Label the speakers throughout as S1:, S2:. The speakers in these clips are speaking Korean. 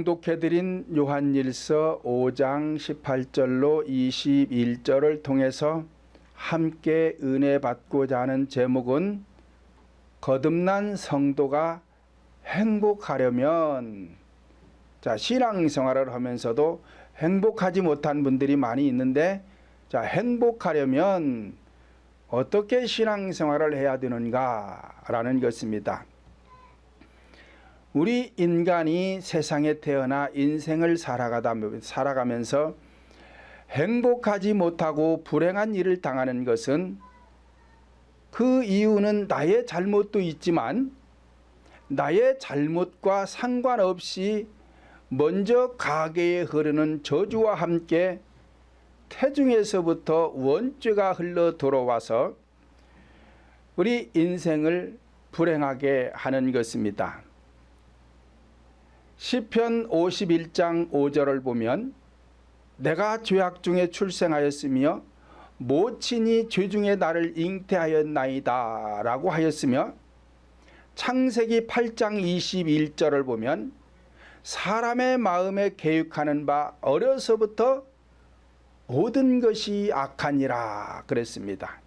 S1: 봉독해드린 요한일서 5장 18절로 21절을 통해서 함께 은혜 받고자 하는 제목은 거듭난 성도가 행복하려면, 신앙생활을 하면서도 행복하지 못한 분들이 많이 있는데, 행복하려면 어떻게 신앙생활을 해야 되는가 라는 것입니다. 우리 인간이 세상에 태어나 인생을 살아가면서 행복하지 못하고 불행한 일을 당하는 것은 그 이유는 나의 잘못도 있지만 나의 잘못과 상관없이 먼저 가계에 흐르는 저주와 함께 태중에서부터 원죄가 흘러 들어와서 우리 인생을 불행하게 하는 것입니다. 시편 51장 5절을 보면 내가 죄악 중에 출생하였으며 모친이 죄 중에 나를 잉태하였나이다 라고 하였으며, 창세기 8장 21절을 보면 사람의 마음에 계획하는 바 어려서부터 모든 것이 악하니라 그랬습니다.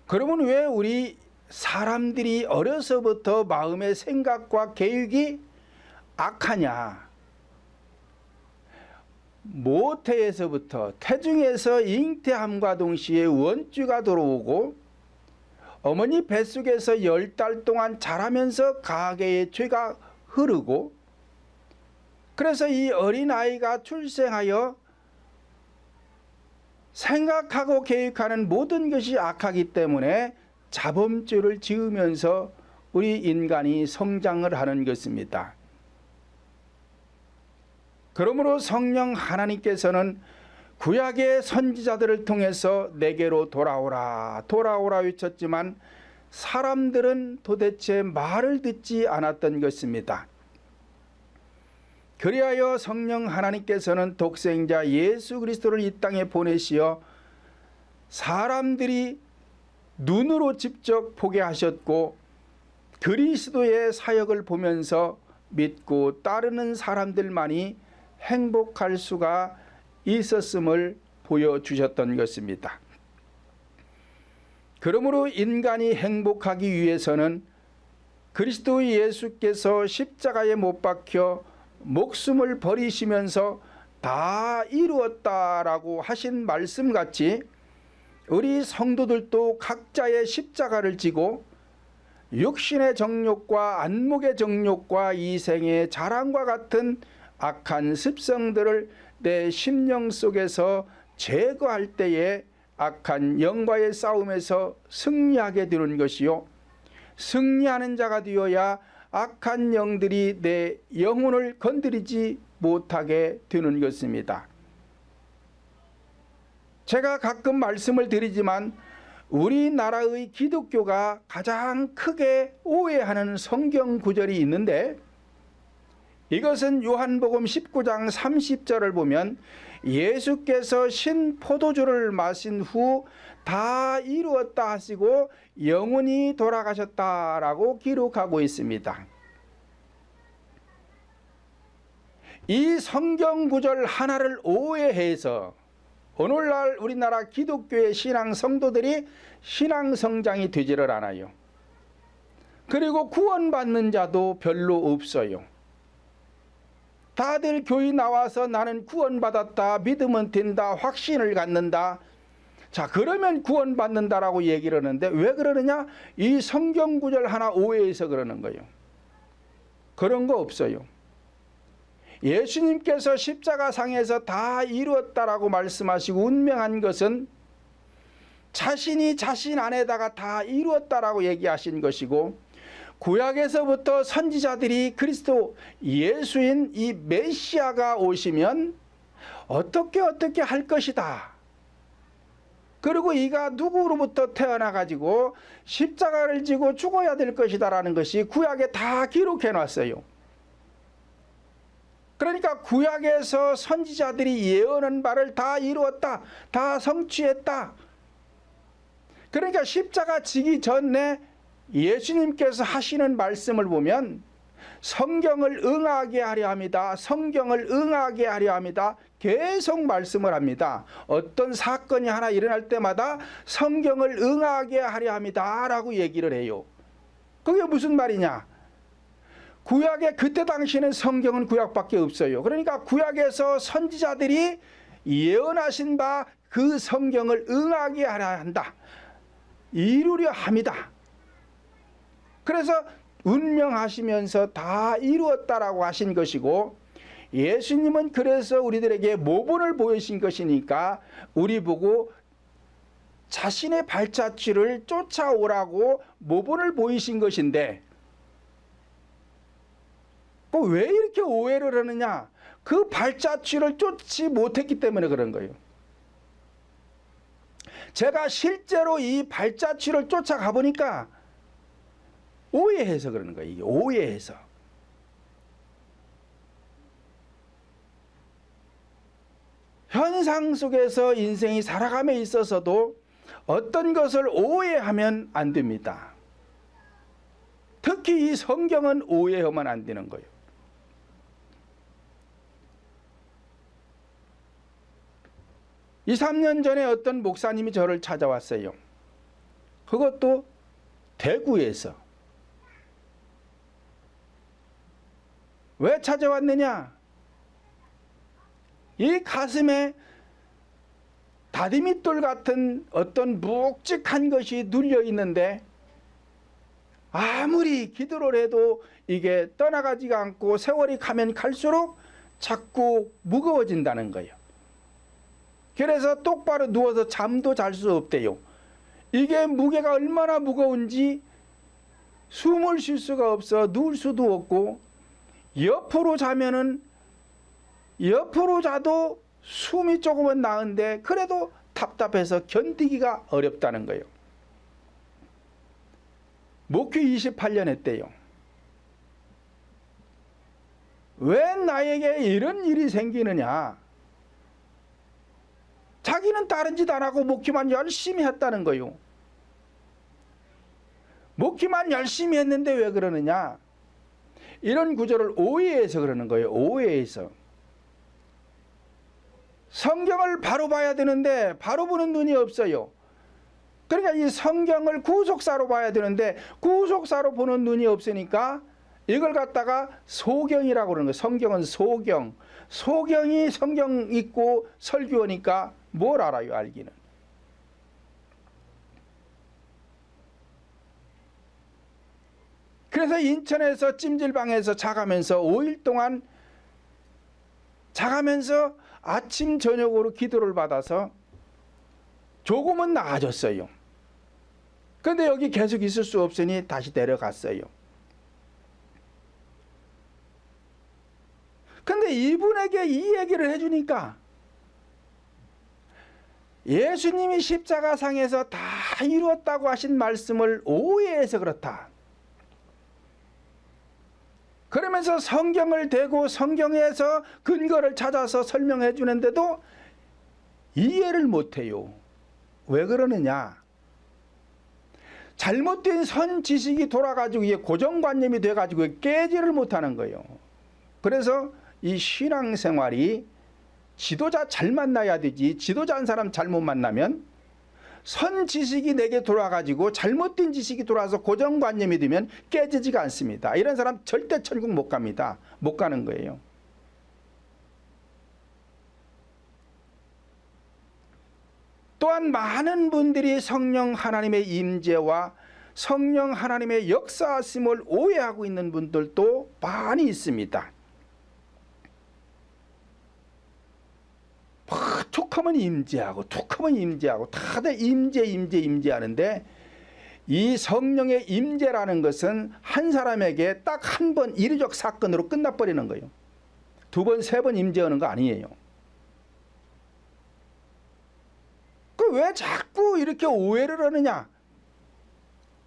S1: 그러면 왜 우리 사람들이 어려서부터 마음의 생각과 계획이 악하냐? 모태에서부터 태중에서 잉태함과 동시에 원죄가 들어오고 어머니 뱃속에서 10달 동안 자라면서 가계의 죄가 흐르고, 그래서 이 어린아이가 출생하여 생각하고 계획하는 모든 것이 악하기 때문에 자범죄를 지으면서 우리 인간이 성장을 하는 것입니다. 그러므로 성령 하나님께서는 구약의 선지자들을 통해서 내게로 돌아오라 돌아오라 외쳤지만 사람들은 도대체 말을 듣지 않았던 것입니다. 그리하여 성령 하나님께서는 독생자 예수 그리스도를 이 땅에 보내시어 사람들이 눈으로 직접 보게 하셨고, 그리스도의 사역을 보면서 믿고 따르는 사람들만이 행복할 수가 있었음을 보여주셨던 것입니다. 그러므로 인간이 행복하기 위해서는 그리스도 예수께서 십자가에 못 박혀 목숨을 버리시면서 다 이루었다라고 하신 말씀같이 우리 성도들도 각자의 십자가를 지고 육신의 정욕과 안목의 정욕과 이생의 자랑과 같은 악한 습성들을 내 심령 속에서 제거할 때에 악한 영과의 싸움에서 승리하게 되는 것이요, 승리하는 자가 되어야 악한 영들이 내 영혼을 건드리지 못하게 되는 것입니다. 제가 가끔 말씀을 드리지만 우리나라의 기독교가 가장 크게 오해하는 성경 구절이 있는데, 이것은 요한복음 19장 30절을 보면 예수께서 신 포도주를 마신 후 다 이루었다 하시고 영원히 돌아가셨다라고 기록하고 있습니다. 이 성경 구절 하나를 오해해서 오늘날 우리나라 기독교의 신앙 성도들이 신앙 성장이 되지를 않아요. 그리고 구원받는 자도 별로 없어요. 다들 교회 나와서 나는 구원받았다, 믿으면 된다, 확신을 갖는다, 그러면 구원받는다라고 얘기를 하는데 왜 그러느냐? 이 성경 구절 하나 오해해서 그러는 거예요. 그런 거 없어요. 예수님께서 십자가상에서 다 이루었다라고 말씀하시고 운명한 것은 자신이 자신 안에다가 다 이루었다라고 얘기하신 것이고, 구약에서부터 선지자들이 그리스도 예수인 이 메시아가 오시면 어떻게 할 것이다, 그리고 이가 누구로부터 태어나가지고 십자가를 지고 죽어야 될 것이다 라는 것이 구약에 다 기록해 놨어요. 그러니까 구약에서 선지자들이 예언한 바를 다 이루었다, 다 성취했다. 그러니까 십자가 지기 전에 예수님께서 하시는 말씀을 보면 성경을 응하게 하려 합니다. 성경을 응하게 하려 합니다. 계속 말씀을 합니다. 어떤 사건이 하나 일어날 때마다 성경을 응하게 하려 합니다 라고 얘기를 해요. 그게 무슨 말이냐? 구약에 그때 당시에는 성경은 구약밖에 없어요. 그러니까 구약에서 선지자들이 예언하신 바 그 성경을 응하게 하려 한다. 이루려 합니다. 그래서 운명하시면서 다 이루었다라고 하신 것이고, 예수님은 그래서 우리들에게 모본을 보이신 것이니까 우리 보고 자신의 발자취를 쫓아오라고 모본을 보이신 것인데, 왜 이렇게 오해를 하느냐? 그 발자취를 쫓지 못했기 때문에 그런 거예요. 제가 실제로 이 발자취를 쫓아가 보니까 오해해서 그러는 거예요. 이게 오해해서. 현상 속에서 인생이 살아감에 있어서도 어떤 것을 오해하면 안 됩니다. 특히 이 성경은 오해하면 안 되는 거예요. 2, 3년 전에 어떤 목사님이 저를 찾아왔어요. 그것도 대구에서. 왜 찾아왔느냐? 이 가슴에 다리밑돌 같은 어떤 묵직한 것이 눌려 있는데 아무리 기도를 해도 이게 떠나가지가 않고 세월이 가면 갈수록 자꾸 무거워진다는 거예요. 그래서 똑바로 누워서 잠도 잘 수 없대요. 이게 무게가 얼마나 무거운지 숨을 쉴 수가 없어 누울 수도 없고, 옆으로 자면은 옆으로 자도 숨이 조금은 나은데 그래도 답답해서 견디기가 어렵다는 거예요. 목회 28년 했대요. 왜 나에게 이런 일이 생기느냐? 자기는 다른 짓 안 하고 목회만 열심히 했다는 거요. 목회만 열심히 했는데 왜 그러느냐? 이런 구절을 오해해서 그러는 거예요. 오해해서. 성경을 바로 봐야 되는데 바로 보는 눈이 없어요. 그러니까 이 성경을 구속사로 봐야 되는데 구속사로 보는 눈이 없으니까 이걸 갖다가 소경이라고 그러는 거예요. 성경은 소경. 소경이 성경 읽고 설교하니까 뭘 알아요, 알기는. 그래서 인천에서 찜질방에서 자가면서 5일 동안 자가면서 아침 저녁으로 기도를 받아서 조금은 나아졌어요. 그런데 여기 계속 있을 수 없으니 다시 내려갔어요. 근데 이분에게 이 얘기를 해주니까 예수님이 십자가상에서 다 이루었다고 하신 말씀을 오해해서 그렇다. 그러면서 성경을 대고 성경에서 근거를 찾아서 설명해 주는데도 이해를 못해요. 왜 그러느냐? 잘못된 선지식이 돌아가지고 이게 고정관념이 돼가지고 깨지를 못하는 거예요. 그래서 이 신앙생활이 지도자 잘 만나야 되지, 지도자 한 사람 잘못 만나면 선지식이 내게 돌아가지고 잘못된 지식이 돌아서 고정관념이 되면 깨지지가 않습니다. 이런 사람 절대 천국 못 갑니다. 못 가는 거예요. 또한 많은 분들이 성령 하나님의 임재와 성령 하나님의 역사하심을 오해하고 있는 분들도 많이 있습니다. 툭하면 임재하고 툭하면 임재하고 다들 임재하는데 이 성령의 임재라는 것은 한 사람에게 딱 한 번 이례적 사건으로 끝나버리는 거예요. 두 번, 세 번 임재하는 거 아니에요. 그 왜 자꾸 이렇게 오해를 하느냐?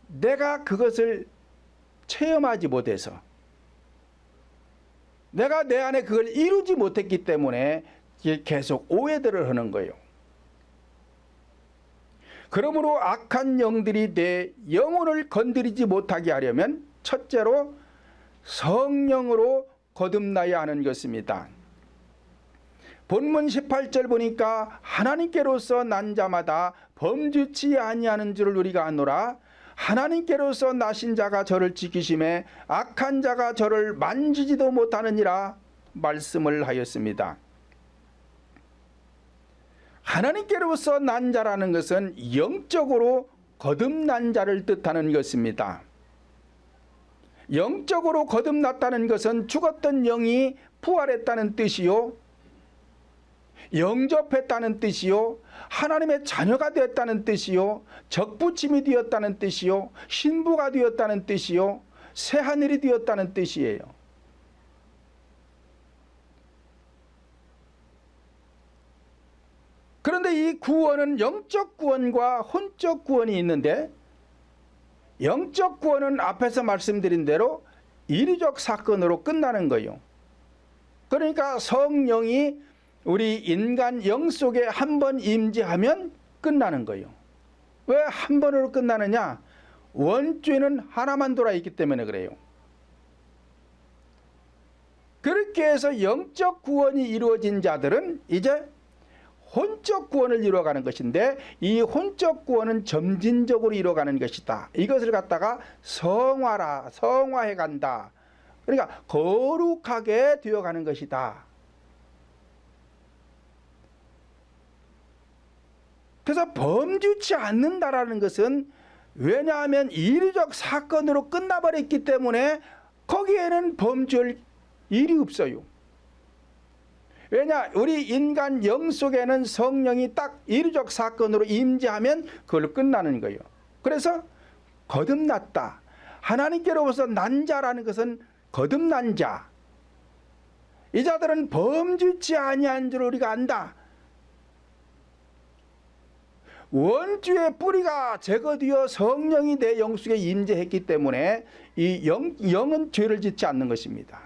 S1: 내가 그것을 체험하지 못해서, 내가 내 안에 그걸 이루지 못했기 때문에 계속 오해들을 하는 거예요. 그러므로 악한 영들이 내 영혼을 건드리지 못하게 하려면 첫째로 성령으로 거듭나야 하는 것입니다. 본문 18절 보니까 하나님께로서 난 자마다 범죄치 아니하는 줄을 우리가 아노라. 하나님께로서 나신 자가 저를 지키심에 악한 자가 저를 만지지도 못하느니라 말씀을 하였습니다. 하나님께로서 난 자라는 것은 영적으로 거듭난 자를 뜻하는 것입니다. 영적으로 거듭났다는 것은 죽었던 영이 부활했다는 뜻이요, 영접했다는 뜻이요, 하나님의 자녀가 되었다는 뜻이요, 적부침이 되었다는 뜻이요, 신부가 되었다는 뜻이요, 새하늘이 되었다는 뜻이에요. 그런데 이 구원은 영적 구원과 혼적 구원이 있는데, 영적 구원은 앞에서 말씀드린 대로 인위적 사건으로 끝나는 거예요. 그러니까 성령이 우리 인간 영 속에 한 번 임재하면 끝나는 거예요. 왜 한 번으로 끝나느냐? 원죄는 하나만 돌아있기 때문에 그래요. 그렇게 해서 영적 구원이 이루어진 자들은 이제 혼적 구원을 이루어가는 것인데, 이 혼적 구원은 점진적으로 이루어가는 것이다. 이것을 갖다가 성화해 간다. 그러니까 거룩하게 되어가는 것이다. 그래서 범죄치 않는다라는 것은, 왜냐하면 인위적 사건으로 끝나버렸기 때문에 거기에는 범죄할 일이 없어요. 왜냐, 우리 인간 영 속에는 성령이 딱 인위적 사건으로 임재하면 그걸로 끝나는 거예요. 그래서 거듭났다. 하나님께로부터 난 자라는 것은 거듭난 자. 이 자들은 범죄치 아니한 줄 우리가 안다. 원죄의 뿌리가 제거되어 성령이 내 영 속에 임재했기 때문에 이 영은 죄를 짓지 않는 것입니다.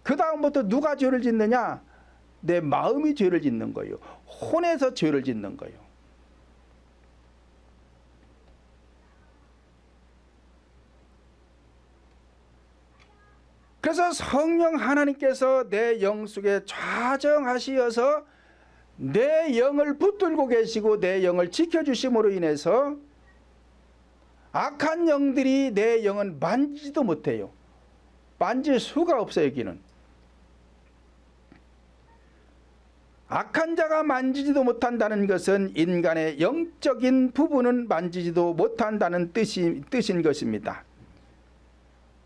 S1: 그 다음부터 누가 죄를 짓느냐? 내 마음이 죄를 짓는 거예요. 혼에서 죄를 짓는 거예요. 그래서 성령 하나님께서 내 영 속에 좌정하시어서 내 영을 붙들고 계시고 내 영을 지켜주심으로 인해서 악한 영들이 내 영은 만지지도 못해요. 만질 수가 없어요. 여기는 악한 자가 만지지도 못한다는 것은 인간의 영적인 부분은 만지지도 못한다는 뜻인 것입니다.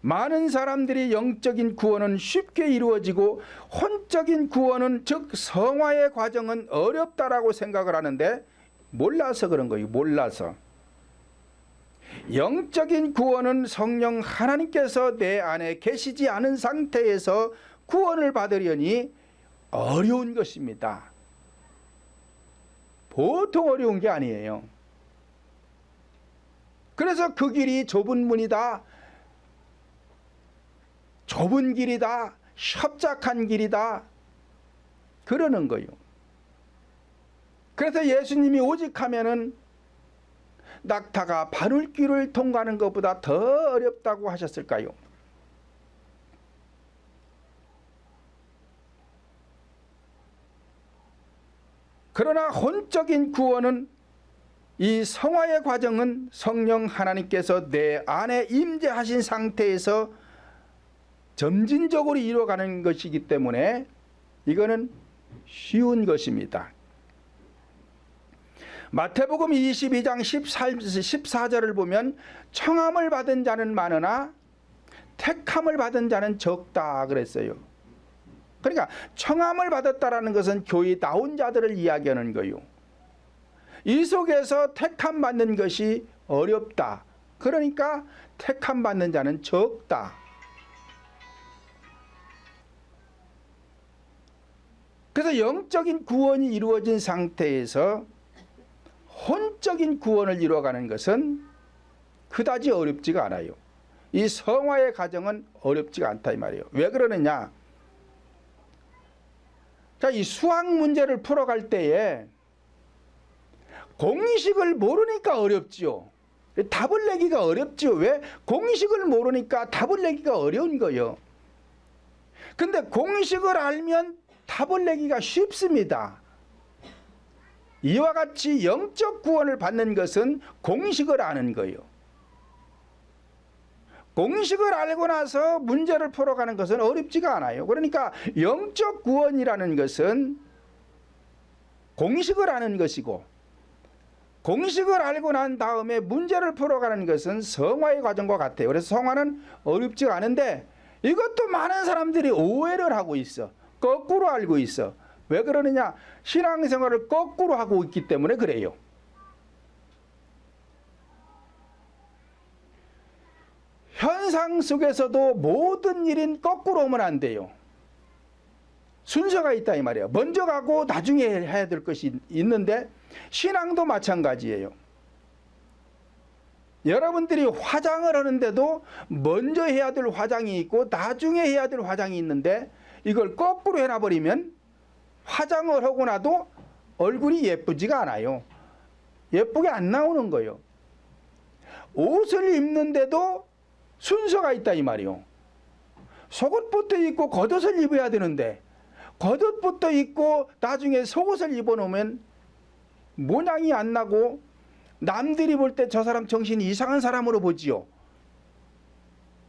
S1: 많은 사람들이 영적인 구원은 쉽게 이루어지고 혼적인 구원은, 즉 성화의 과정은 어렵다라고 생각을 하는데, 몰라서 그런 거예요. 몰라서. 영적인 구원은 성령 하나님께서 내 안에 계시지 않은 상태에서 구원을 받으려니 어려운 것입니다. 보통 어려운 게 아니에요. 그래서 그 길이 좁은 문이다, 좁은 길이다, 협착한 길이다, 그러는 거예요. 그래서 예수님이 오직 하면은 낙타가 바늘길을 통과하는 것보다 더 어렵다고 하셨을까요? 그러나 혼적인 구원은, 이 성화의 과정은 성령 하나님께서 내 안에 임재하신 상태에서 점진적으로 이루어가는 것이기 때문에 이거는 쉬운 것입니다. 마태복음 22장 14절을 보면 청함을 받은 자는 많으나 택함을 받은 자는 적다 그랬어요. 그러니까 청함을 받았다라는 것은 교회 나온 자들을 이야기하는 거예요. 이 속에서 택함 받는 것이 어렵다. 그러니까 택함 받는 자는 적다. 그래서 영적인 구원이 이루어진 상태에서 혼적인 구원을 이루어가는 것은 그다지 어렵지가 않아요. 이 성화의 과정은 어렵지가 않다 이 말이에요. 왜 그러느냐? 자, 이 수학 문제를 풀어갈 때에 공식을 모르니까 어렵지요. 답을 내기가 어렵죠. 왜? 공식을 모르니까 답을 내기가 어려운 거예요. 근데 공식을 알면 답을 내기가 쉽습니다. 이와 같이 영적 구원을 받는 것은 공식을 아는 거예요. 공식을 알고 나서 문제를 풀어가는 것은 어렵지가 않아요. 그러니까 영적 구원이라는 것은 공식을 아는 것이고, 공식을 알고 난 다음에 문제를 풀어가는 것은 성화의 과정과 같아요. 그래서 성화는 어렵지가 않은데 이것도 많은 사람들이 오해를 하고 있어. 거꾸로 알고 있어. 왜 그러느냐? 신앙생활을 거꾸로 하고 있기 때문에 그래요. 현상 속에서도 모든 일은 거꾸로 오면 안 돼요. 순서가 있다 이 말이에요. 먼저 가고 나중에 해야 될 것이 있는데 신앙도 마찬가지예요. 여러분들이 화장을 하는데도 먼저 해야 될 화장이 있고 나중에 해야 될 화장이 있는데 이걸 거꾸로 해놔버리면 화장을 하고 나도 얼굴이 예쁘지가 않아요. 예쁘게 안 나오는 거예요. 옷을 입는데도 순서가 있다 이 말이요. 속옷부터 입고 겉옷을 입어야 되는데 겉옷부터 입고 나중에 속옷을 입어놓으면 모양이 안 나고 남들이 볼 때 저 사람 정신이 이상한 사람으로 보지요.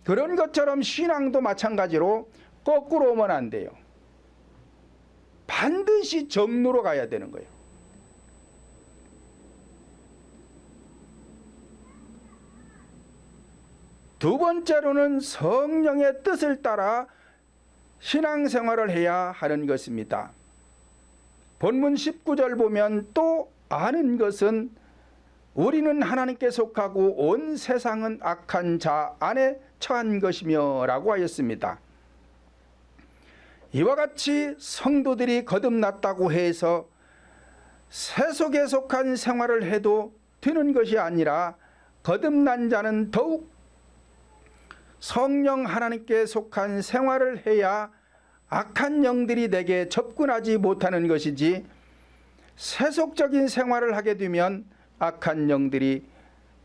S1: 그런 것처럼 신앙도 마찬가지로 거꾸로 오면 안 돼요. 반드시 정로로 가야 되는 거예요. 두 번째로는 성령의 뜻을 따라 신앙생활을 해야 하는 것입니다. 본문 19절 보면 또 아는 것은 우리는 하나님께 속하고 온 세상은 악한 자 안에 처한 것이며 라고 하였습니다. 이와 같이 성도들이 거듭났다고 해서 세속에 속한 생활을 해도 되는 것이 아니라 거듭난 자는 더욱 성령 하나님께 속한 생활을 해야 악한 영들이 내게 접근하지 못하는 것이지, 세속적인 생활을 하게 되면 악한 영들이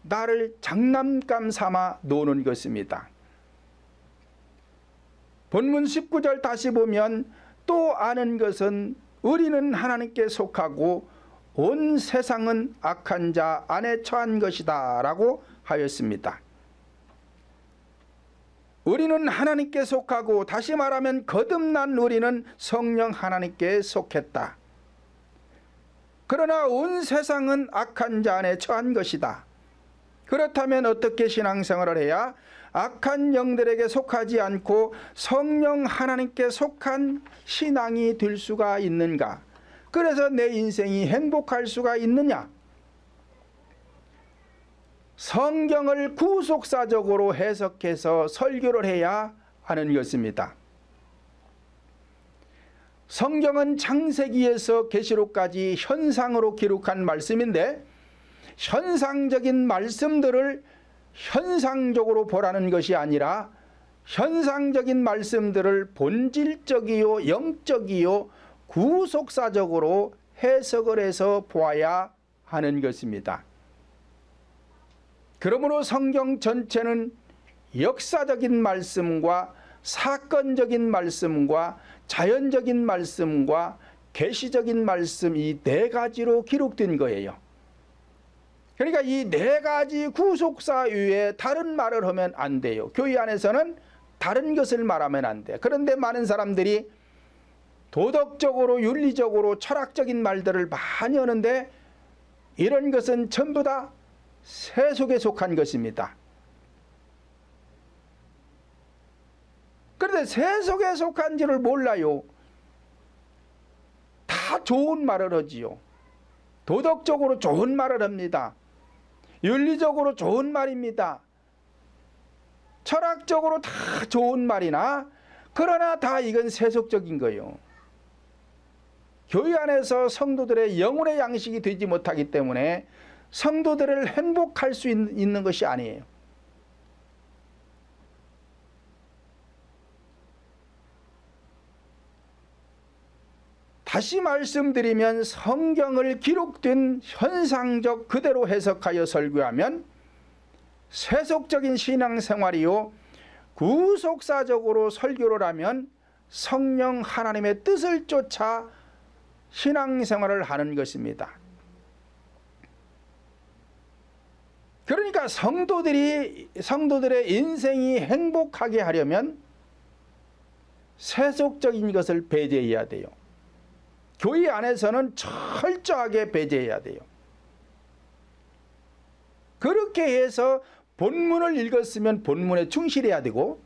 S1: 나를 장난감 삼아 노는 것입니다. 본문 19절 다시 보면 또 아는 것은 우리는 하나님께 속하고 온 세상은 악한 자 안에 처한 것이다 라고 하였습니다. 우리는 하나님께 속하고, 다시 말하면 거듭난 우리는 성령 하나님께 속했다. 그러나 온 세상은 악한 자 안에 처한 것이다. 그렇다면 어떻게 신앙생활을 해야 악한 영들에게 속하지 않고 성령 하나님께 속한 신앙이 될 수가 있는가? 그래서 내 인생이 행복할 수가 있느냐? 성경을 구속사적으로 해석해서 설교를 해야 하는 것입니다. 성경은 창세기에서 계시록까지 현상으로 기록한 말씀인데, 현상적인 말씀들을 현상적으로 보라는 것이 아니라 현상적인 말씀들을 본질적이요 영적이요 구속사적으로 해석을 해서 보아야 하는 것입니다. 그러므로 성경 전체는 역사적인 말씀과 사건적인 말씀과 자연적인 말씀과 계시적인 말씀, 이 네 가지로 기록된 거예요. 그러니까 이 네 가지 구속사 외에 다른 말을 하면 안 돼요. 교회 안에서는 다른 것을 말하면 안 돼. 그런데 많은 사람들이 도덕적으로 윤리적으로 철학적인 말들을 많이 하는데 이런 것은 전부 다 세속에 속한 것입니다. 그런데 세속에 속한지를 몰라요. 다 좋은 말을 하지요. 도덕적으로 좋은 말을 합니다. 윤리적으로 좋은 말입니다. 철학적으로 다 좋은 말이나, 그러나 다 이건 세속적인 거예요. 교회 안에서 성도들의 영혼의 양식이 되지 못하기 때문에 성도들을 행복할 수 있는 것이 아니에요. 다시 말씀드리면 성경을 기록된 현상적 그대로 해석하여 설교하면 세속적인 신앙생활이요, 구속사적으로 설교를 하면 성령 하나님의 뜻을 쫓아 신앙생활을 하는 것입니다. 그러니까 성도들의 인생이 행복하게 하려면 세속적인 것을 배제해야 돼요. 교회 안에서는 철저하게 배제해야 돼요. 그렇게 해서 본문을 읽었으면 본문에 충실해야 되고,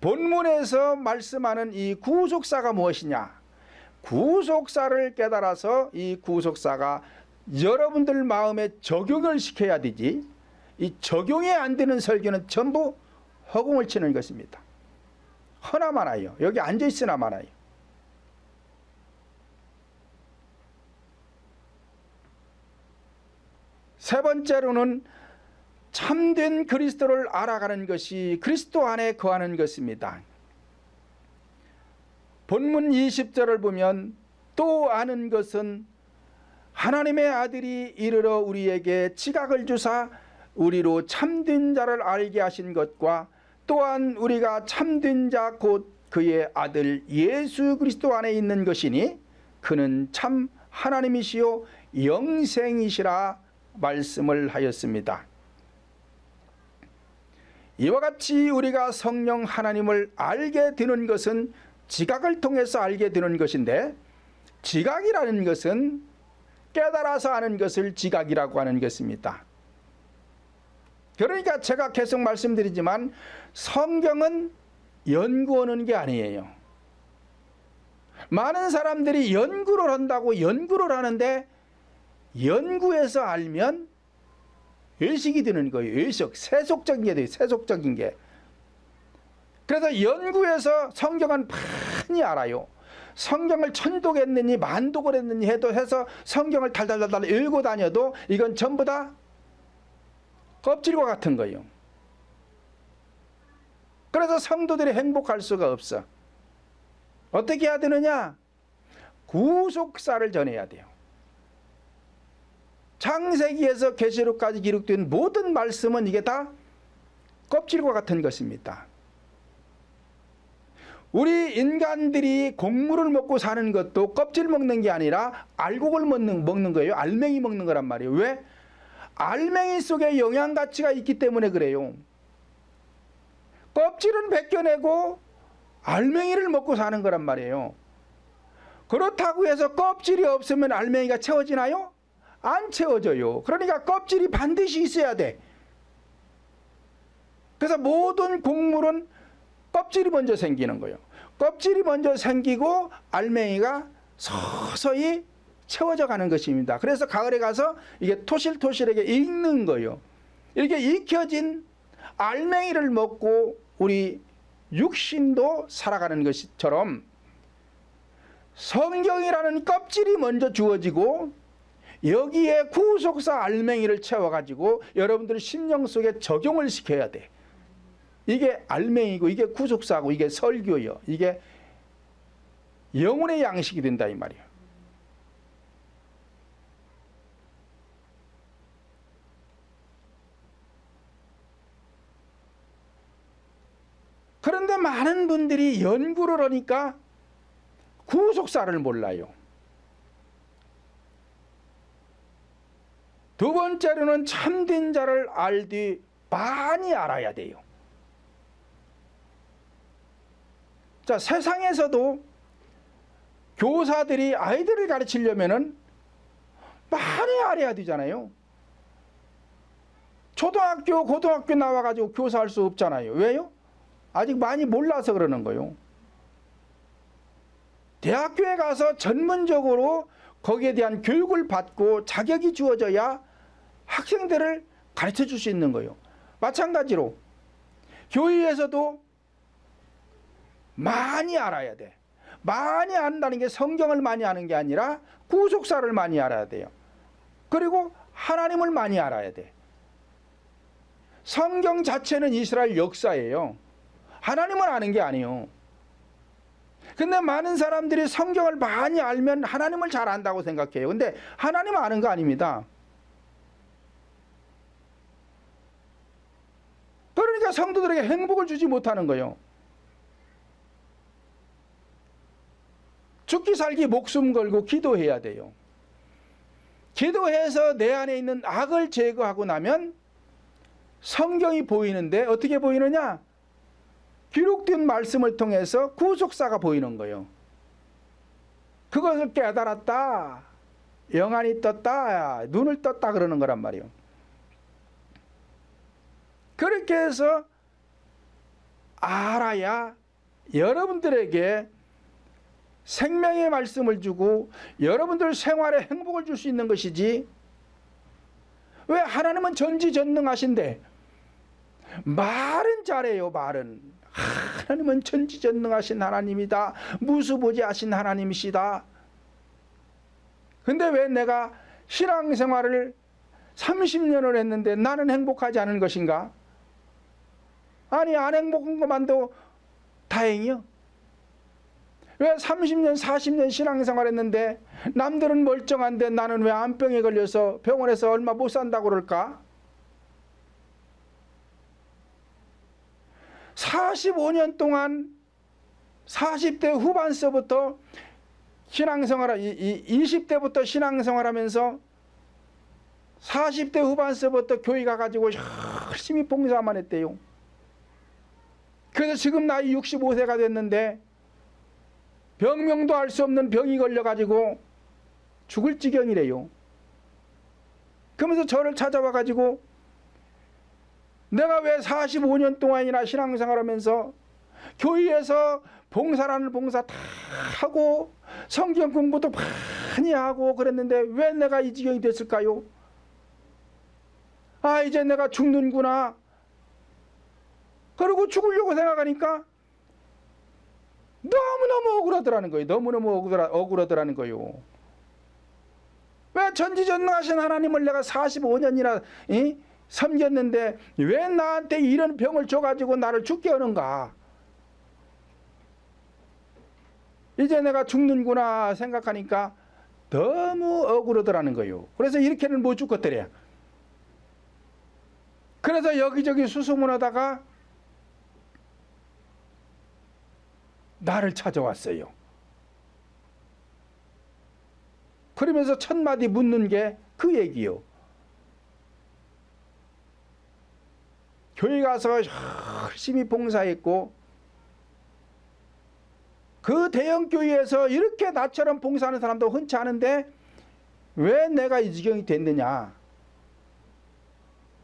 S1: 본문에서 말씀하는 이 구속사가 무엇이냐, 구속사를 깨달아서 이 구속사가 여러분들 마음에 적용을 시켜야 되지, 이 적용이 안 되는 설교는 전부 허공을 치는 것입니다. 허나 마나요. 여기 앉아있으나 마나요. 세 번째로는 참된 그리스도를 알아가는 것이 그리스도 안에 거하는 것입니다. 본문 20절을 보면 또 아는 것은 하나님의 아들이 이르러 우리에게 지각을 주사 우리로 참된 자를 알게 하신 것과 또한 우리가 참된 자 곧 그의 아들 예수 그리스도 안에 있는 것이니 그는 참 하나님이시요 영생이시라 말씀을 하였습니다. 이와 같이 우리가 성령 하나님을 알게 되는 것은 지각을 통해서 알게 되는 것인데, 지각이라는 것은 깨달아서 아는 것을 지각이라고 하는 것입니다. 그러니까 제가 계속 말씀드리지만 성경은 연구하는 게 아니에요. 많은 사람들이 연구를 한다고 연구를 하는데, 연구해서 알면 외식이 되는 거예요. 외식, 세속적인 게 돼요. 세속적인 게. 그래서 연구해서 성경은 많이 알아요. 성경을 천독했느니 만독을 했느니 해서 성경을 달달달달 읽고 다녀도 이건 전부 다 껍질과 같은 거예요. 그래서 성도들이 행복할 수가 없어. 어떻게 해야 되느냐? 구속사를 전해야 돼요. 창세기에서 계시록까지 기록된 모든 말씀은 이게 다 껍질과 같은 것입니다. 우리 인간들이 곡물을 먹고 사는 것도 껍질 먹는 게 아니라 알곡을 먹는 거예요. 알맹이 먹는 거란 말이에요. 왜? 알맹이 속에 영양 가치가 있기 때문에 그래요. 껍질은 벗겨내고 알맹이를 먹고 사는 거란 말이에요. 그렇다고 해서 껍질이 없으면 알맹이가 채워지나요? 안 채워져요. 그러니까 껍질이 반드시 있어야 돼. 그래서 모든 곡물은 껍질이 먼저 생기는 거예요. 껍질이 먼저 생기고 알맹이가 서서히 채워져 가는 것입니다. 그래서 가을에 가서 이게 토실토실하게 익는 거예요. 이렇게 익혀진 알맹이를 먹고 우리 육신도 살아가는 것처럼 성경이라는 껍질이 먼저 주어지고 여기에 구속사 알맹이를 채워가지고 여러분들 심령 속에 적용을 시켜야 돼. 이게 알맹이고 이게 구속사고 이게 설교요. 이게 영혼의 양식이 된다 이 말이에요. 그런데 많은 분들이 연구를 하니까 구속사를 몰라요. 두 번째로는 참된 자를 알되 많이 알아야 돼요. 자, 세상에서도 교사들이 아이들을 가르치려면은 많이 알아야 되잖아요. 초등학교, 고등학교 나와가지고 교사할 수 없잖아요. 왜요? 아직 많이 몰라서 그러는 거예요. 대학교에 가서 전문적으로 거기에 대한 교육을 받고 자격이 주어져야 학생들을 가르쳐 줄 수 있는 거예요. 마찬가지로 교회에서도 많이 알아야 돼. 많이 안다는 게 성경을 많이 아는 게 아니라 구속사를 많이 알아야 돼요. 그리고 하나님을 많이 알아야 돼. 성경 자체는 이스라엘 역사예요. 하나님을 아는 게 아니에요. 근데 많은 사람들이 성경을 많이 알면 하나님을 잘 안다고 생각해요. 근데 하나님 아는 거 아닙니다. 그러니까 성도들에게 행복을 주지 못하는 거예요. 죽기 살기 목숨 걸고 기도해야 돼요. 기도해서 내 안에 있는 악을 제거하고 나면 성경이 보이는데 어떻게 보이느냐? 기록된 말씀을 통해서 구속사가 보이는 거예요. 그것을 깨달았다, 영안이 떴다, 눈을 떴다 그러는 거란 말이에요. 그렇게 해서 알아야 여러분들에게 생명의 말씀을 주고 여러분들 생활에 행복을 줄 수 있는 것이지, 왜 하나님은 전지전능하신데 말은 잘해요. 말은 하나님은 전지전능하신 하나님이다, 무수부지하신 하나님이시다. 근데 왜 내가 신앙생활을 30년을 했는데 나는 행복하지 않은 것인가? 아니, 안 행복한 것만도 다행이요. 왜 30년 40년 신앙생활 했는데 남들은 멀쩡한데 나는 왜 암병에 걸려서 병원에서 얼마 못 산다고 그럴까? 45년 동안 40대 후반서부터 신앙생활, 20대부터 신앙생활하면서 40대 후반서부터 교회 가가지고 열심히 봉사만 했대요. 그래서 지금 나이 65세가 됐는데 병명도 알 수 없는 병이 걸려가지고 죽을 지경이래요. 그러면서 저를 찾아와가지고 내가 왜 45년 동안이나 신앙생활하면서 교회에서 봉사라는 봉사 다 하고 성경 공부도 많이 하고 그랬는데 왜 내가 이 지경이 됐을까요? 아, 이제 내가 죽는구나. 그리고 죽으려고 생각하니까 너무너무 억울하더라는 거예요. 너무너무 억울하더라는 거예요. 왜 전지전능하신 하나님을 내가 45년이나 섬겼는데 왜 나한테 이런 병을 줘가지고 나를 죽게 하는가? 이제 내가 죽는구나 생각하니까 너무 억울하더라는 거예요. 그래서 이렇게는 못 죽겠더래. 그래서 여기저기 수소문하다가 나를 찾아왔어요. 그러면서 첫 마디 묻는 게 그 얘기요. 교회 가서 열심히 봉사했고 그 대형 교회에서 이렇게 나처럼 봉사하는 사람도 흔치 않은데 왜 내가 이 지경이 됐느냐?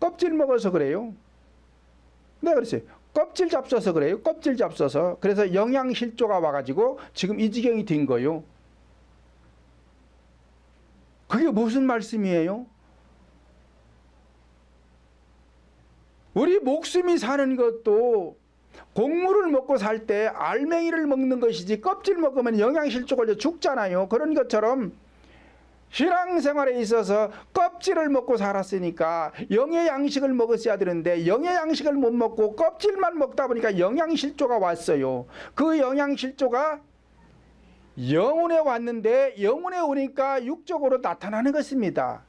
S1: 껍질 먹어서 그래요. 내가 그랬어요. 껍질 잡숴서 그래요. 껍질 잡숴서. 그래서 영양실조가 와가지고 지금 이 지경이 된 거예요. 그게 무슨 말씀이에요? 우리 목숨이 사는 것도 곡물을 먹고 살 때 알맹이를 먹는 것이지 껍질 먹으면 영양실조 걸려 죽잖아요. 그런 것처럼 신앙생활에 있어서 껍질을 먹고 살았으니까 영의 양식을 먹었어야 되는데 영의 양식을 못 먹고 껍질만 먹다 보니까 영양실조가 왔어요. 그 영양실조가 영혼에 왔는데 영혼에 오니까 육적으로 나타나는 것입니다.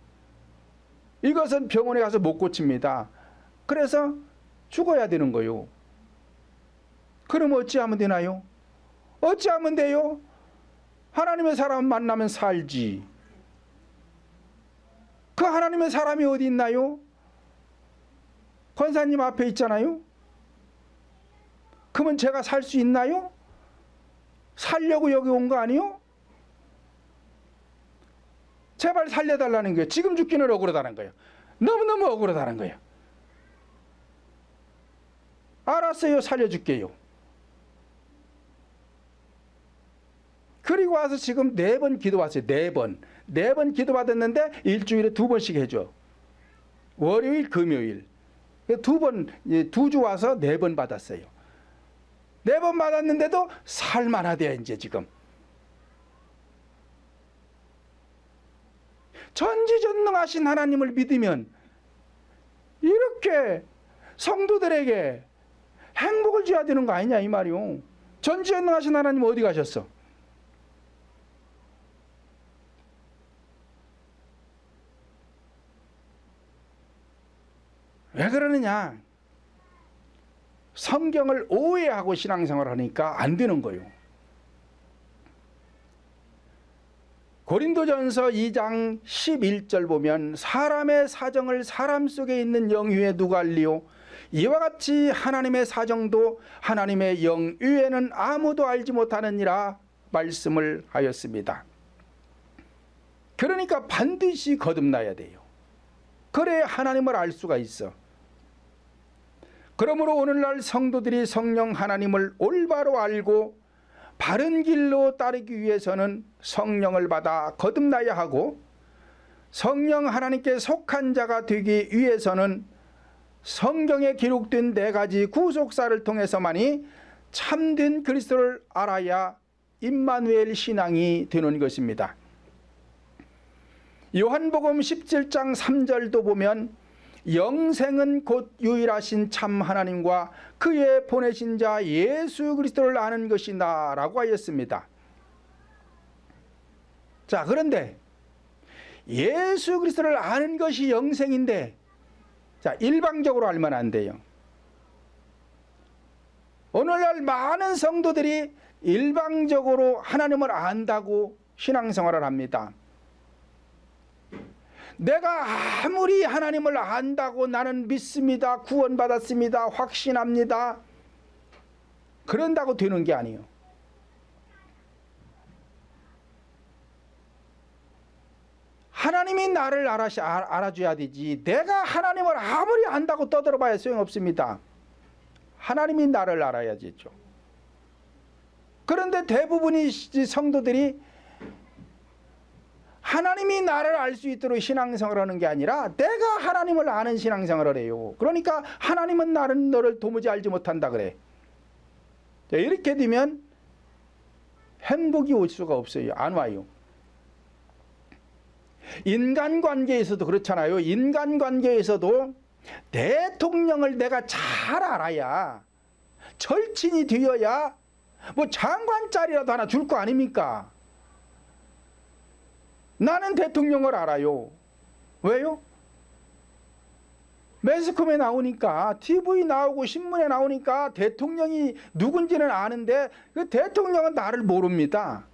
S1: 이것은 병원에 가서 못 고칩니다. 그래서 죽어야 되는 거요. 그럼 어찌하면 되나요? 어찌하면 돼요? 하나님의 사람 만나면 살지. 그 하나님의 사람이 어디 있나요? 권사님 앞에 있잖아요. 그러면 제가 살 수 있나요? 살려고 여기 온 거 아니요? 제발 살려달라는 거예요. 지금 죽기는 억울하다는 거예요. 너무너무 억울하다는 거예요. 알았어요. 살려줄게요. 그리고 와서 지금 4번 기도받았어요. 4번. 4번 기도받았는데 일주일에 2번씩 해줘. 월요일, 금요일. 2번, 2주 와서 4번 받았어요. 4번 받았는데도 살만하대요, 이제 지금. 전지전능하신 하나님을 믿으면 이렇게 성도들에게 행복을 줘야 되는 거 아니냐, 이 말이요. 전지전능하신 하나님 어디 가셨어? 왜 그러느냐? 성경을 오해하고 신앙생활을 하니까 안 되는 거예요. 고린도전서 2장 11절 보면 사람의 사정을 사람 속에 있는 영 위에 누가 알리요? 이와 같이 하나님의 사정도 하나님의 영 위에는 아무도 알지 못하느니라 말씀을 하였습니다. 그러니까 반드시 거듭나야 돼요. 그래야 하나님을 알 수가 있어. 그러므로 오늘날 성도들이 성령 하나님을 올바로 알고 바른 길로 따르기 위해서는 성령을 받아 거듭나야 하고, 성령 하나님께 속한 자가 되기 위해서는 성경에 기록된 4가지 구속사를 통해서만이 참된 그리스도를 알아야 임마누엘 신앙이 되는 것입니다. 요한복음 17장 3절도 보면 영생은 곧 유일하신 참 하나님과 그의 보내신 자 예수 그리스도를 아는 것이다 라고 하였습니다. 자, 그런데 예수 그리스도를 아는 것이 영생인데, 자, 일방적으로 알면 안 돼요. 오늘날 많은 성도들이 일방적으로 하나님을 안다고 신앙생활을 합니다. 내가 아무리 하나님을 안다고 나는 믿습니다, 구원받았습니다, 확신합니다, 그런다고 되는 게 아니에요. 하나님이 나를 알아줘야 되지, 내가 하나님을 아무리 안다고 떠들어봐야 소용없습니다. 하나님이 나를 알아야겠죠. 그런데 대부분의 성도들이 하나님이 나를 알 수 있도록 신앙생활을 하는 게 아니라 내가 하나님을 아는 신앙생활을 해요. 그러니까 하나님은 너를 도무지 알지 못한다 그래. 이렇게 되면 행복이 올 수가 없어요. 안 와요. 인간관계에서도 그렇잖아요. 인간관계에서도 대통령을 내가 잘 알아야, 절친이 되어야 뭐 장관 자리라도 하나 줄 거 아닙니까? 나는 대통령을 알아요. 왜요? 매스컴에 나오니까, TV 나오고 신문에 나오니까 대통령이 누군지는 아는데 그 대통령은 나를 모릅니다.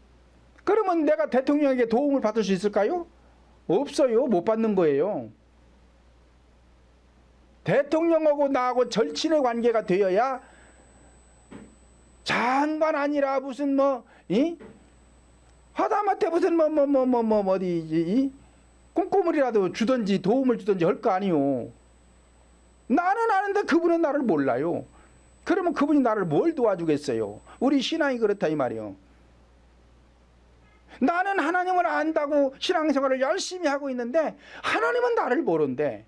S1: 그러면 내가 대통령에게 도움을 받을 수 있을까요? 없어요. 못 받는 거예요. 대통령하고 나하고 절친의 관계가 되어야, 장관 아니라 무슨 하다못해 무슨 어디 꼼꼼물이라도 주든지 도움을 주든지 할 거 아니요. 나는 아는데 그분은 나를 몰라요. 그러면 그분이 나를 뭘 도와주겠어요? 우리 신앙이 그렇다 이 말이요. 나는 하나님을 안다고 신앙생활을 열심히 하고 있는데 하나님은 나를 모른대.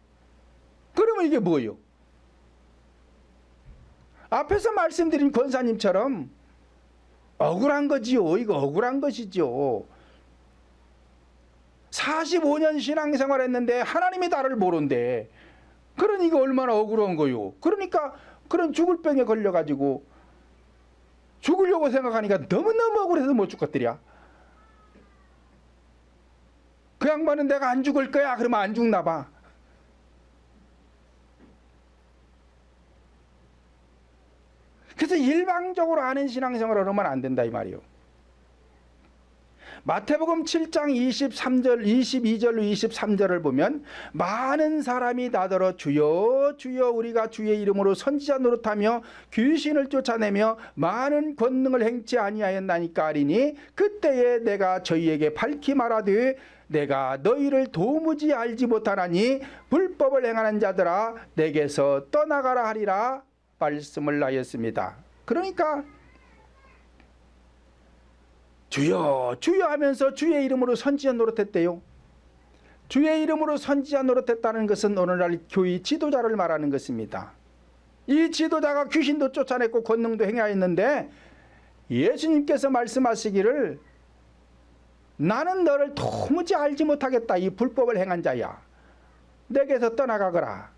S1: 그러면 이게 뭐예요? 앞에서 말씀드린 권사님처럼 억울한 거지요. 이거 억울한 것이죠. 45년 신앙생활 했는데 하나님이 나를 모른대. 그러니까 얼마나 억울한 거요. 그러니까 그런 죽을 병에 걸려가지고 죽으려고 생각하니까 너무너무 억울해서 못 죽겠더랴. 그 양반은 내가 안 죽을 거야 그러면 안 죽나 봐. 그래서 일방적으로 아는 신앙생활을 하면 안 된다 이 말이요. 마태복음 7장 23절, 22절로 23절을 보면 많은 사람이 나더러 주여 주여 우리가 주의 이름으로 선지자 노릇하며 귀신을 쫓아내며 많은 권능을 행치 아니하였나니까 하리니 그때에 내가 저희에게 밝히 말하되 내가 너희를 도무지 알지 못하나니 불법을 행하는 자들아 내게서 떠나가라 하리라 말씀을 하였습니다. 그러니까 주여 주여 하면서 주의 이름으로 선지자 노릇했대요. 주의 이름으로 선지자 노릇했다는 것은 오늘날 교회 지도자를 말하는 것입니다. 이 지도자가 귀신도 쫓아냈고 권능도 행하였는데 예수님께서 말씀하시기를 나는 너를 도무지 알지 못하겠다. 이 불법을 행한 자야. 내게서 떠나가거라.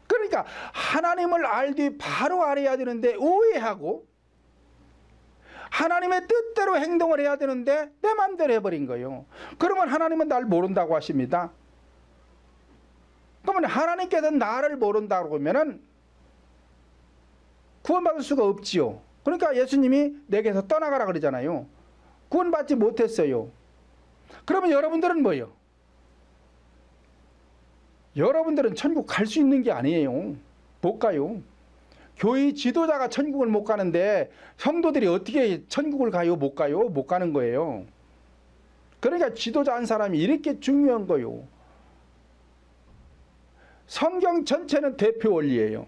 S1: 그러니까 하나님을 알되 바로 알아야 되는데 오해하고 하나님의 뜻대로 행동을 해야 되는데 내 마음대로 해버린 거예요. 그러면 하나님은 날 모른다고 하십니다. 그러면 하나님께서 나를 모른다고 하면은 구원받을 수가 없지요. 그러니까 예수님이 내게서 떠나가라 그러잖아요. 구원받지 못했어요. 그러면 여러분들은 뭐예요? 여러분들은 천국 갈 수 있는 게 아니에요. 못 가요. 교회 지도자가 천국을 못 가는데 성도들이 어떻게 천국을 가요? 못 가요? 못 가는 거예요. 그러니까 지도자 한 사람이 이렇게 중요한 거요. 성경 전체는 대표 원리예요.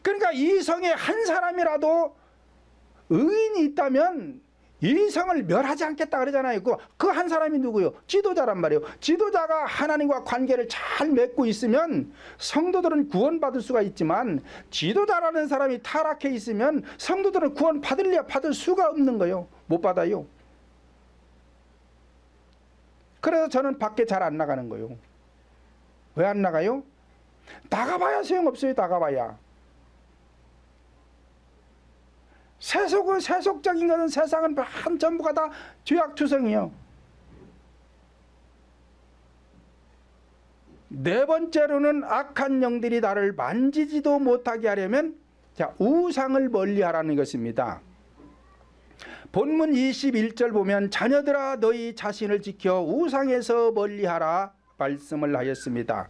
S1: 그러니까 이 성에 한 사람이라도 의인이 있다면 이 성을 멸하지 않겠다 그러잖아요. 그 한 사람이 누구요? 지도자란 말이에요. 지도자가 하나님과 관계를 잘 맺고 있으면 성도들은 구원받을 수가 있지만 지도자라는 사람이 타락해 있으면 성도들은 구원 받을 수가 없는 거예요. 못 받아요. 그래서 저는 밖에 잘 안 나가는 거예요. 왜 안 나가요? 나가봐야 소용없어요. 나가봐야. 세속적인 것은 세상은 전부가 다 죄악투성이요. 네 번째로는 악한 영들이 나를 만지지도 못하게 하려면 우상을 멀리하라는 것입니다. 본문 21절 보면 자녀들아 너희 자신을 지켜 우상에서 멀리하라 말씀을 하였습니다.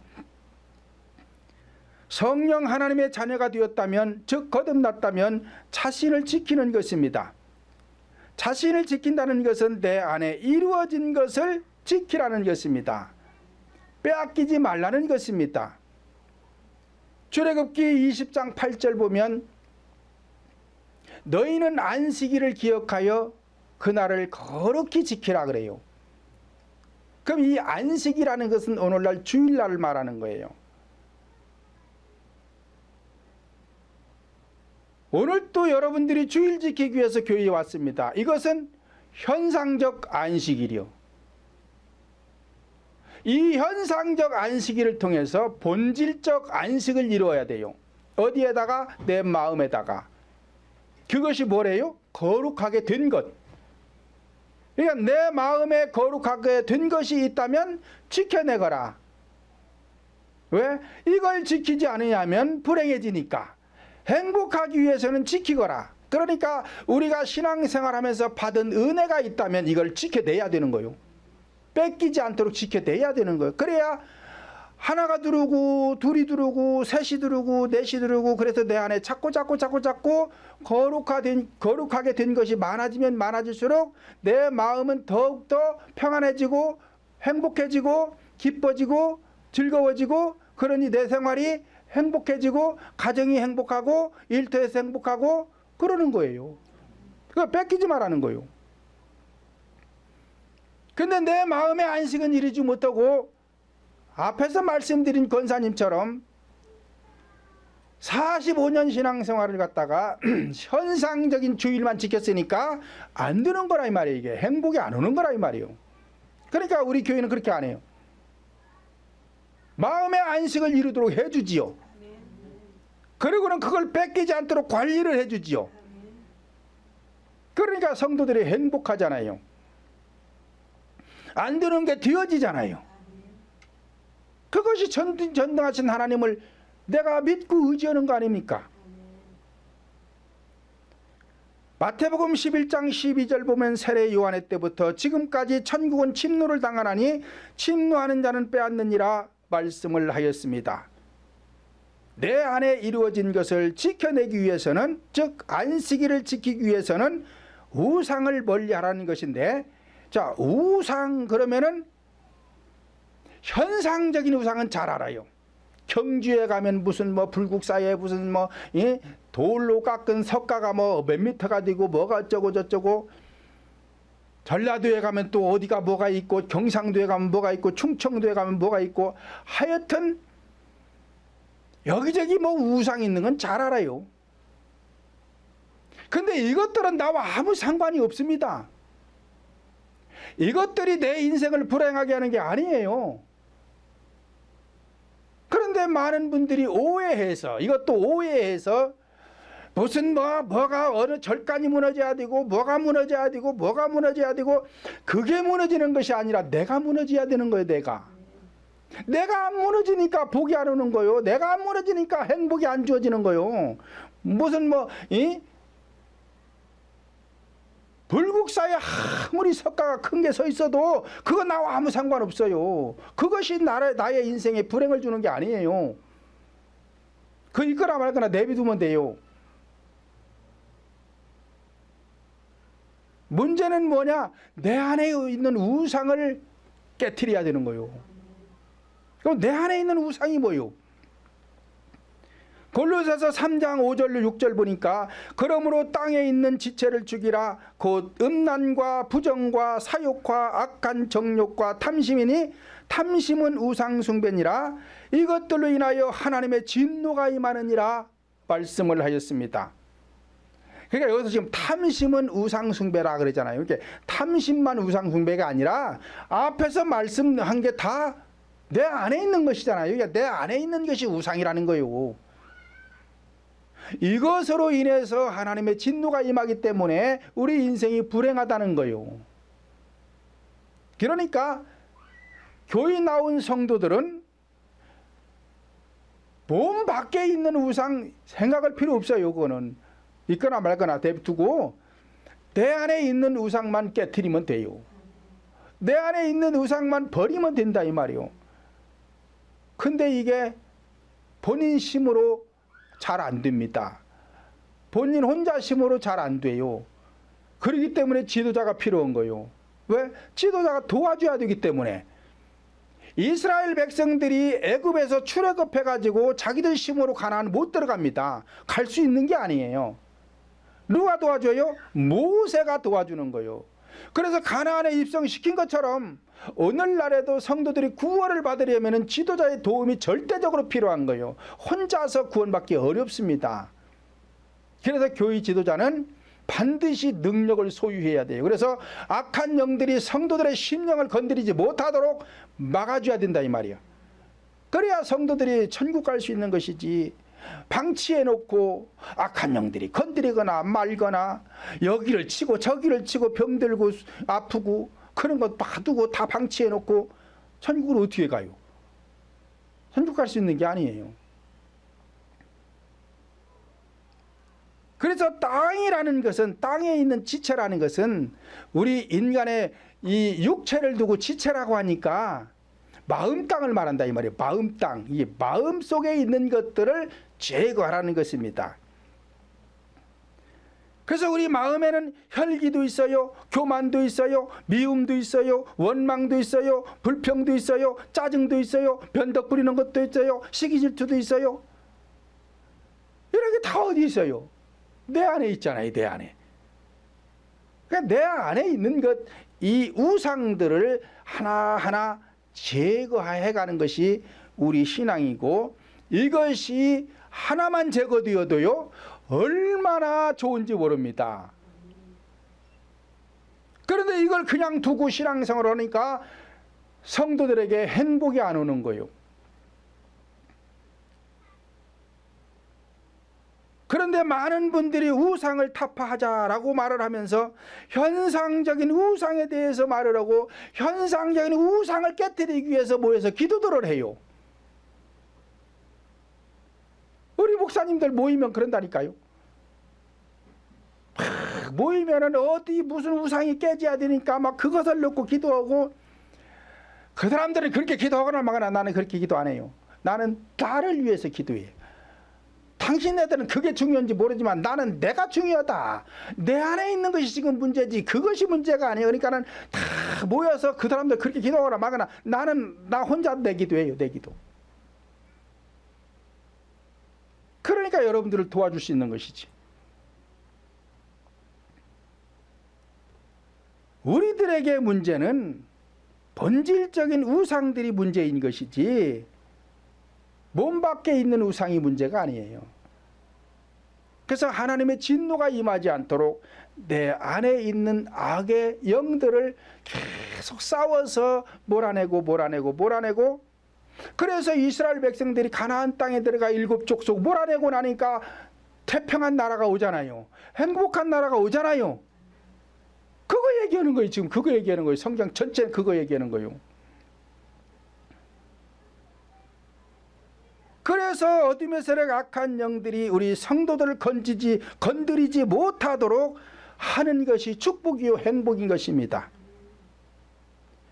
S1: 성령 하나님의 자녀가 되었다면 즉 거듭났다면 자신을 지키는 것입니다. 자신을 지킨다는 것은 내 안에 이루어진 것을 지키라는 것입니다. 빼앗기지 말라는 것입니다. 출애굽기 20장 8절 보면 너희는 안식일을 기억하여 그날을 거룩히 지키라 그래요. 그럼 이 안식이라는 것은 오늘날 주일날을 말하는 거예요. 오늘 또 여러분들이 주일 지키기 위해서 교회에 왔습니다. 이것은 현상적 안식일이요. 이 현상적 안식일을 통해서 본질적 안식을 이루어야 돼요. 어디에다가? 내 마음에다가. 그것이 뭐래요? 거룩하게 된 것. 그러니까 내 마음에 거룩하게 된 것이 있다면 지켜내거라. 왜? 이걸 지키지 않으냐면 불행해지니까. 행복하기 위해서는 지키거라. 그러니까 우리가 신앙생활하면서 받은 은혜가 있다면 이걸 지켜내야 되는 거예요. 뺏기지 않도록 지켜내야 되는 거예요. 그래야 하나가 들어오고 둘이 들어오고 셋이 들어오고 넷이 들어오고 그래서 내 안에 자꾸 거룩하게 된 것이 많아지면 많아질수록 내 마음은 더욱더 평안해지고 행복해지고 기뻐지고 즐거워지고 그러니 내 생활이 행복해지고 가정이 행복하고 일터에서 행복하고 그러는 거예요. 그거 뺏기지 말라는 거예요. 근데 내 마음의 안식은 이루지 못하고 앞에서 말씀드린 권사님처럼 45년 신앙생활을 갖다가 현상적인 주일만 지켰으니까 안 되는 거라 이 말이에요. 이게 행복이 안 오는 거라 이 말이에요. 그러니까 우리 교회는 그렇게 안 해요. 마음의 안식을 이루도록 해주지요. 그리고는 그걸 뺏기지 않도록 관리를 해주지요. 그러니까 성도들이 행복하잖아요. 안 되는 게 되어지잖아요. 그것이 전능하신 하나님을 내가 믿고 의지하는 거 아닙니까? 마태복음 11장 12절 보면 세례 요한의 때부터 지금까지 천국은 침노를 당하나니 침노하는 자는 빼앗느니라 말씀을 하였습니다. 내 안에 이루어진 것을 지켜내기 위해서는 즉 안식일을 지키기 위해서는 우상을 멀리하라는 것인데 자 우상 그러면은 현상적인 우상은 잘 알아요. 경주에 가면 무슨 뭐 불국사에 무슨 뭐 돌로 깎은 석가가 뭐 몇 미터가 되고 뭐가 어쩌고 저쩌고 전라도에 가면 또 어디가 뭐가 있고 경상도에 가면 뭐가 있고 충청도에 가면 뭐가 있고 하여튼 여기저기 뭐 우상 있는 건 잘 알아요. 근데 이것들은 나와 아무 상관이 없습니다. 이것들이 내 인생을 불행하게 하는 게 아니에요. 그런데 많은 분들이 오해해서 이것도 오해해서 무슨 뭐가 어느 절간이 무너져야 되고 뭐가 무너져야 되고 뭐가 무너져야 되고 그게 무너지는 것이 아니라 내가 무너져야 되는 거예요. 내가. 내가 안 무너지니까 복이 안 오는 거요. 내가 안 무너지니까 행복이 안 주어지는 거요. 무슨 불국사에 아무리 석가가 큰 게 서 있어도 그거 나와 아무 상관없어요. 그것이 나의 인생에 불행을 주는 게 아니에요. 그 있거나 말거나 내비두면 돼요. 문제는 뭐냐? 내 안에 있는 우상을 깨트려야 되는 거예요. 그럼 내 안에 있는 우상이 뭐요? 골로새서 3장 5절로 6절 보니까 그러므로 땅에 있는 지체를 죽이라 곧 음란과 부정과 사욕과 악한 정욕과 탐심이니 탐심은 우상 숭배니라 이것들로 인하여 하나님의 진노가 임하느니라 말씀을 하였습니다. 그러니까 여기서 지금 탐심은 우상 숭배라 그러잖아요. 이렇게 탐심만 우상 숭배가 아니라 앞에서 말씀한 게 다 내 안에 있는 것이잖아요. 그러니까 내 안에 있는 것이 우상이라는 거예요. 이것으로 인해서 하나님의 진노가 임하기 때문에 우리 인생이 불행하다는 거예요. 그러니까 교회 나온 성도들은 몸 밖에 있는 우상 생각할 필요 없어요. 그거는 있거나 말거나 대두고 내 안에 있는 우상만 깨트리면 돼요. 내 안에 있는 우상만 버리면 된다 이 말이요. 근데 이게 본인 힘으로 잘 안 됩니다. 본인 혼자 힘으로 잘 안 돼요. 그렇기 때문에 지도자가 필요한 거예요. 왜? 지도자가 도와줘야 되기 때문에. 이스라엘 백성들이 애굽에서 출애굽해가지고 자기들 힘으로 가나안 못 들어갑니다. 갈 수 있는 게 아니에요. 누가 도와줘요? 모세가 도와주는 거예요. 그래서 가나안에 입성시킨 것처럼 오늘날에도 성도들이 구원을 받으려면 지도자의 도움이 절대적으로 필요한 거예요. 혼자서 구원받기 어렵습니다. 그래서 교회 지도자는 반드시 능력을 소유해야 돼요. 그래서 악한 영들이 성도들의 심령을 건드리지 못하도록 막아줘야 된다 이 말이야. 그래야 성도들이 천국 갈 수 있는 것이지, 방치해놓고 악한 영들이 건드리거나 말거나 여기를 치고 저기를 치고 병들고 아프고 그런 것 놔두고 다 방치해놓고 천국을 어떻게 가요? 천국 갈 수 있는 게 아니에요. 그래서 땅이라는 것은, 땅에 있는 지체라는 것은 우리 인간의 이 육체를 두고 지체라고 하니까 마음 땅을 말한다 이 말이에요. 마음 땅, 이 마음 속에 있는 것들을 제거하라는 것입니다. 그래서 우리 마음에는 혈기도 있어요, 교만도 있어요, 미움도 있어요, 원망도 있어요, 불평도 있어요, 짜증도 있어요, 변덕 부리는 것도 있어요, 시기 질투도 있어요. 이런 게 다 어디 있어요? 내 안에 있잖아요. 내 안에. 그러니까 내 안에 있는 것, 이 우상들을 하나하나 제거해가는 것이 우리 신앙이고, 이것이 하나만 제거되어도요 얼마나 좋은지 모릅니다. 그런데 이걸 그냥 두고 신앙생활을 하니까 성도들에게 행복이 안 오는 거예요. 그런데 많은 분들이 우상을 타파하자라고 말을 하면서 현상적인 우상에 대해서 말을 하고 현상적인 우상을 깨뜨리기 위해서 모여서 기도들을 해요. 우리 목사님들 모이면 그런다니까요. 모이면은 어디 무슨 우상이 깨져야 되니까 막 그것을 놓고 기도하고, 그 사람들은 그렇게 기도하거나 마거나 나는 그렇게 기도 안 해요. 나는 나를 위해서 기도해요. 당신네들은 그게 중요한지 모르지만 나는 내가 중요하다. 내 안에 있는 것이 지금 문제지 그것이 문제가 아니에요. 그러니까는 다 모여서 그 사람들 그렇게 기도하거나 마거나 나는 나 혼자 내 기도해요. 내 기도. 그러니까 여러분들을 도와줄 수 있는 것이지. 우리들에게 문제는 본질적인 우상들이 문제인 것이지 몸 밖에 있는 우상이 문제가 아니에요. 그래서 하나님의 진노가 임하지 않도록 내 안에 있는 악의 영들을 계속 싸워서 몰아내고 그래서 이스라엘 백성들이 가나안 땅에 들어가 7족속 몰아내고 나니까 태평한 나라가 오잖아요. 행복한 나라가 오잖아요. 그거 얘기하는 거예요. 지금 그거 얘기하는 거예요. 성경 전체 그거 얘기하는 거예요. 그래서 어둠의 세력 악한 영들이 우리 성도들을 건드리지 못하도록 하는 것이 축복이요 행복인 것입니다.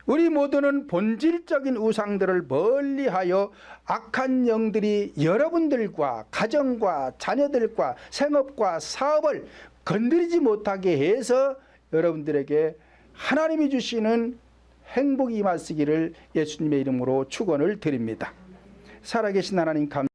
S1: 우리 모두는 본질적인 우상들을 멀리하여 악한 영들이 여러분들과 가정과 자녀들과 생업과 사업을 건드리지 못하게 해서 여러분들에게 하나님이 주시는 행복이 임하시기를 예수님의 이름으로 축원을 드립니다. 살아계신 하나님 감사합니다.